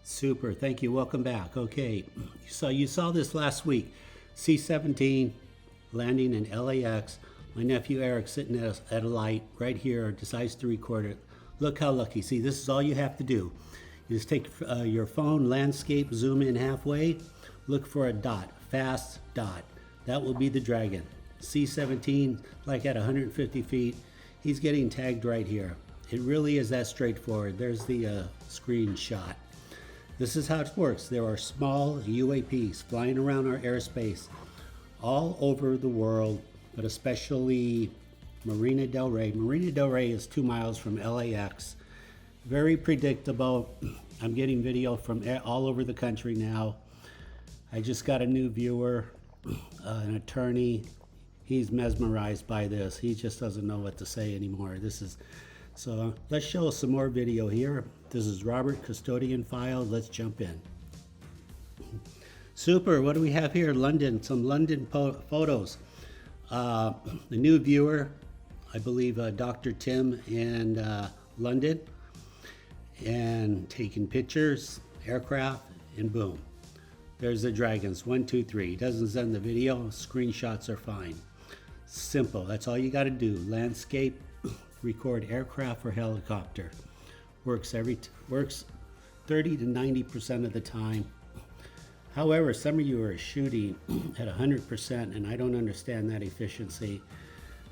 Super. Thank you. Welcome back. Okay. So you saw this last week. C-17 landing in LAX. My nephew Eric sitting at a light right here decides to record it. Look how lucky. See, this is all you have to do. You just take your phone, landscape, zoom in halfway, look for a dot, fast dot. That will be the Dragon. C-17, like at 150 feet, he's getting tagged right here. It really is that straightforward. There's the screenshot. This is how it works. There are small UAPs flying around our airspace all over the world, but especially Marina Del Rey. Marina Del Rey is 2 miles from LAX. Very predictable. I'm getting video from all over the country now. I just got a new viewer, an attorney. He's mesmerized by this. He just doesn't know what to say anymore. So let's show some more video here. This is Robert, custodian file. Let's jump in. Super, what do we have here? London, some London photos. The new viewer, I believe Dr. Tim in London, and taking pictures, aircraft, and boom. There's the Dragons, 1, 2, 3. He doesn't send the video, screenshots are fine. Simple, that's all you gotta do. Landscape, record aircraft or helicopter. Works 30 to 90% of the time. However, some of you are shooting at 100% and I don't understand that efficiency.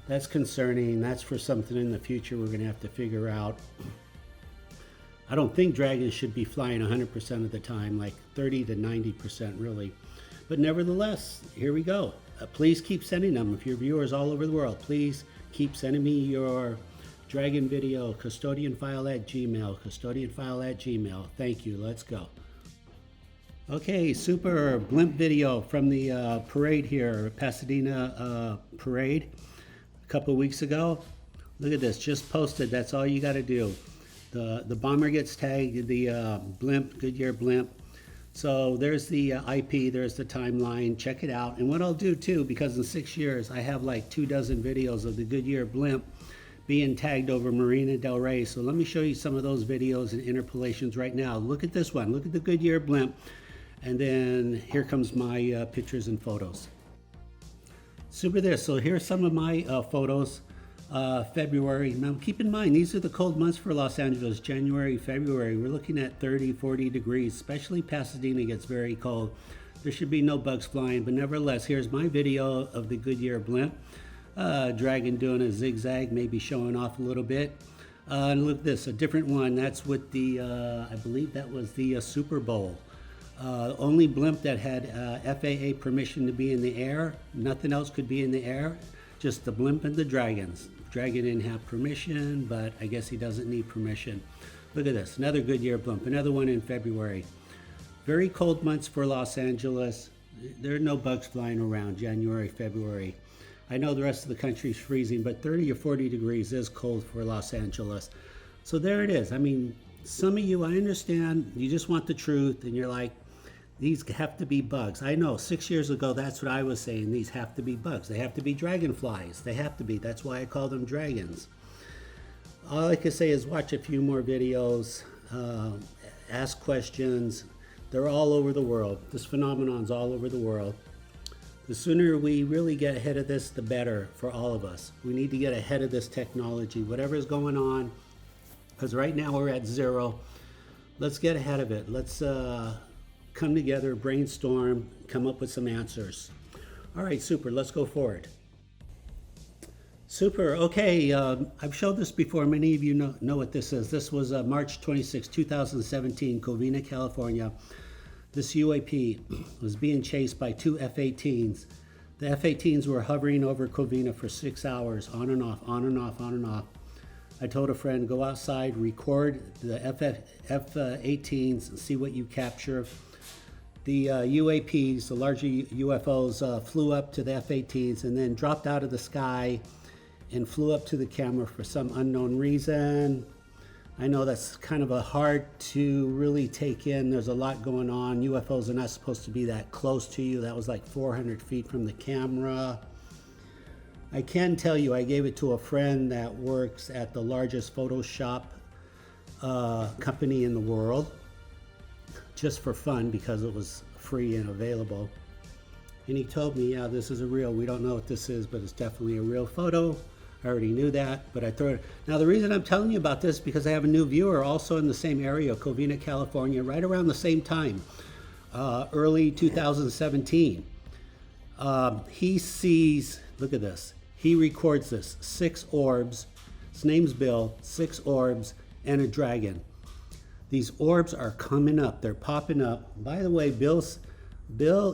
That's concerning. That's for something in the future we're gonna have to figure out. I don't think Dragons should be flying 100% of the time, like 30 to 90% really. But nevertheless, here we go. Please keep sending them. If you're viewers all over the world, please keep sending me your Dragon video, custodianfile@gmail, custodianfile@gmail. Thank you, let's go. Okay, super blimp video from the parade here, Pasadena parade, a couple weeks ago. Look at this, just posted, that's all you gotta do. The bomber gets tagged, the blimp, Goodyear Blimp. So there's the IP, there's the timeline, check it out. And what I'll do too, because in 6 years, I have like 24 videos of the Goodyear Blimp being tagged over Marina Del Rey. So let me show you some of those videos and interpolations right now. Look at this one, look at the Goodyear Blimp. And then here comes my pictures and photos. Super there, so here's some of my photos. February. Now keep in mind, these are the cold months for Los Angeles, January, February. We're looking at 30, 40 degrees, especially Pasadena gets very cold. There should be no bugs flying, but nevertheless, here's my video of the Goodyear Blimp. Dragon doing a zigzag, maybe showing off a little bit. And look at this, a different one. That's with the, I believe that was the Super Bowl. Only blimp that had FAA permission to be in the air. Nothing else could be in the air. Just the blimp and the Dragons. Dragon didn't have permission, but I guess he doesn't need permission. Look at this, another Goodyear Blimp, another one in February. Very cold months for Los Angeles. There are no bugs flying around, January, February. I know the rest of the country is freezing, but 30 or 40 degrees is cold for Los Angeles. So there it is. I mean, some of you, I understand, you just want the truth, and you're like, these have to be bugs. I know, 6 years ago, that's what I was saying. These have to be bugs. They have to be dragonflies. They have to be. That's why I call them dragons. All I can say is watch a few more videos, ask questions. They're all over the world. This phenomenon's all over the world. The sooner we really get ahead of this, the better for all of us. We need to get ahead of this technology, whatever's going on, because right now we're at zero. Let's get ahead of it. Let's come together, brainstorm, come up with some answers. All right, super, let's go forward. Super, okay, I've showed this before. Many of you know what this is. This was March 26, 2017, Covina, California. This UAP was being chased by 2 F-18s. The F-18s were hovering over Covina for 6 hours, on and off, on and off, on and off. I told a friend, go outside, record the F-18s, and see what you capture. The UAPs, the larger UFOs, flew up to the F-18s and then dropped out of the sky and flew up to the camera for some unknown reason. I know that's kind of hard to really take in. There's a lot going on. UFOs are not supposed to be that close to you. That was like 400 feet from the camera. I can tell you, I gave it to a friend that works at the largest Photoshop company in the world. just for fun because it was free and available. And he told me, yeah, this is a real, we don't know what this is, but it's definitely a real photo. I already knew that, but I thought, now the reason I'm telling you about this, because I have a new viewer also in the same area, Covina, California, right around the same time, early 2017. He sees, look at this, he records this, 6 orbs, his name's Bill, 6 orbs and a dragon. These orbs are coming up, they're popping up. By the way, Bill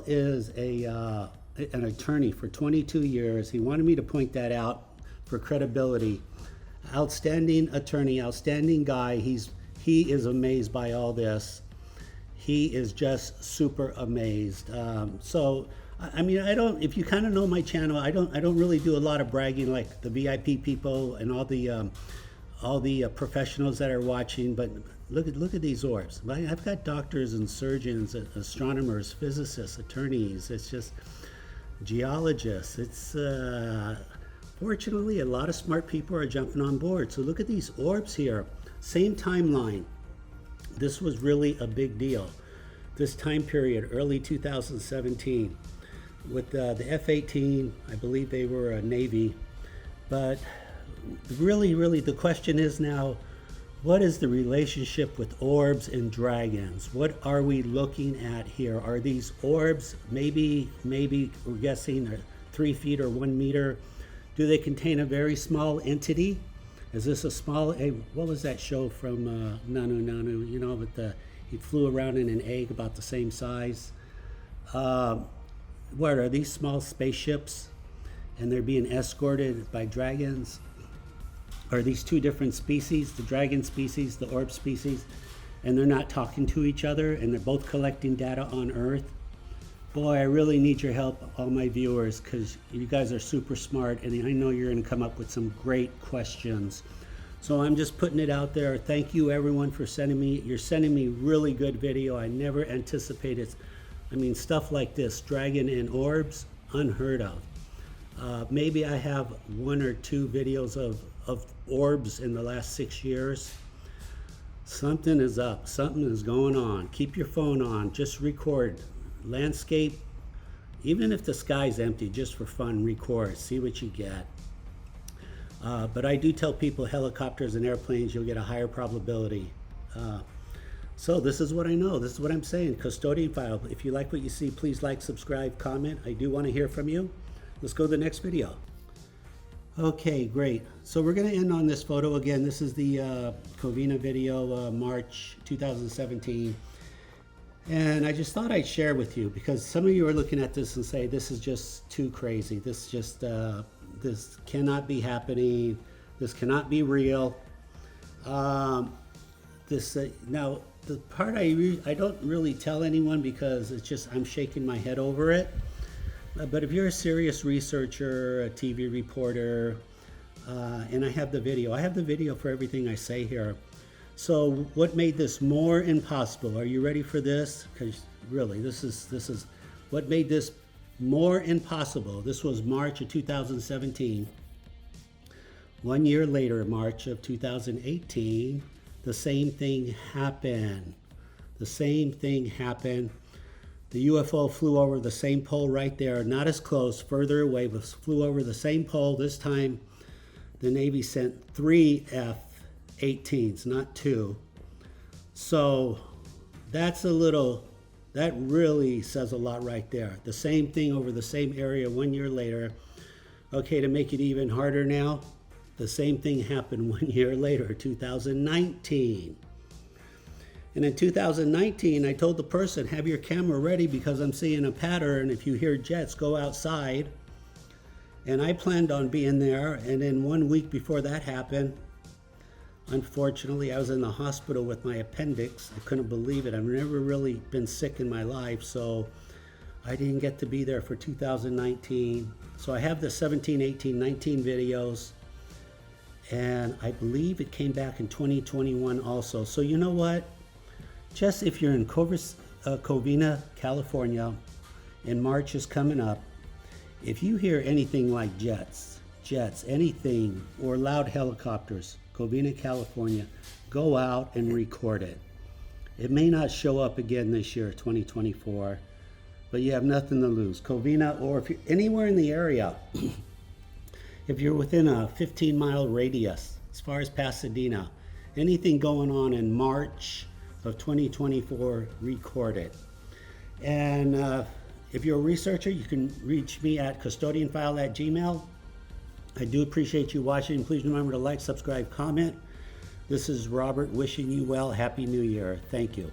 is an attorney for 22 years. He wanted me to point that out for credibility. Outstanding attorney, outstanding guy. He is amazed by all this. He is just super amazed. So I mean, if you kind of know my channel, I don't really do a lot of bragging like the VIP people and all the professionals that are watching, but look at these orbs. I've got doctors and surgeons, astronomers, physicists, attorneys. It's just geologists. It's fortunately a lot of smart people are jumping on board. So look at these orbs here. Same timeline. This was really a big deal. This time period, early 2017, with the F-18. I believe they were a Navy, but really the question is now, what is the relationship with orbs and dragons? What are we looking at here? Are these orbs, maybe we're guessing, 3 feet or 1 meter? Do they contain a very small entity? Is this a small, what was that show from Nanu, you know, with he flew around in an egg about the same size? What are these, small spaceships and they're being escorted by dragons? Are these 2 different species, the dragon species, the orb species, and they're not talking to each other and they're both collecting data on Earth? Boy, I really need your help, all my viewers, because you guys are super smart and I know you're going to come up with some great questions. So I'm just putting it out there. Thank you everyone for you're sending me really good video. I never anticipated, stuff like this, dragon and orbs, unheard of. Maybe I have 1 or 2 videos of orbs in the last 6 years. Something is up, something is going on. Keep your phone on, just record. Landscape, even if the sky's empty, just for fun, record, see what you get. But I do tell people helicopters and airplanes, you'll get a higher probability. So this is what I know, this is what I'm saying, custodian file. If you like what you see, please like, subscribe, comment. I do want to hear from you. Let's go to the next video. Okay, great. So we're going to end on this photo again. This is the Covina video, March 2017. And I just thought I'd share with you because some of you are looking at this and say, this is just too crazy. This just, this cannot be happening. This cannot be real. Now, the part I don't really tell anyone because it's just, I'm shaking my head over it. But if you're a serious researcher, a TV reporter, and I have the video for everything I say here. So what made this more impossible? Are you ready for this? Because really, this is what made this more impossible. This was March of 2017. 1 year later, March of 2018, the same thing happened. The same thing happened. The UFO flew over the same pole right there, not as close, further away, but flew over the same pole. This time, the Navy sent 3 F-18s, not 2. So that really says a lot right there. The same thing over the same area 1 year later. Okay, to make it even harder now, the same thing happened 1 year later, 2019. And in 2019, I told the person, have your camera ready because I'm seeing a pattern. If you hear jets, go outside. And I planned on being there. And then 1 week before that happened, unfortunately, I was in the hospital with my appendix. I couldn't believe it. I've never really been sick in my life. So I didn't get to be there for 2019. So I have the 17, 18, 19 videos. And I believe it came back in 2021 also. So you know what? Just if you're in Covina, California, and March is coming up, if you hear anything like jets, anything, or loud helicopters, Covina, California, go out and record it. It may not show up again this year, 2024, but you have nothing to lose. Covina, or if you're anywhere in the area, if you're within a 15-mile radius, as far as Pasadena, anything going on in March of 2024, record it. And if you're a researcher, you can reach me at custodianfile@gmail. I do appreciate you watching. Please remember to like, subscribe, comment. This is Robert wishing you well. Happy New Year. Thank you.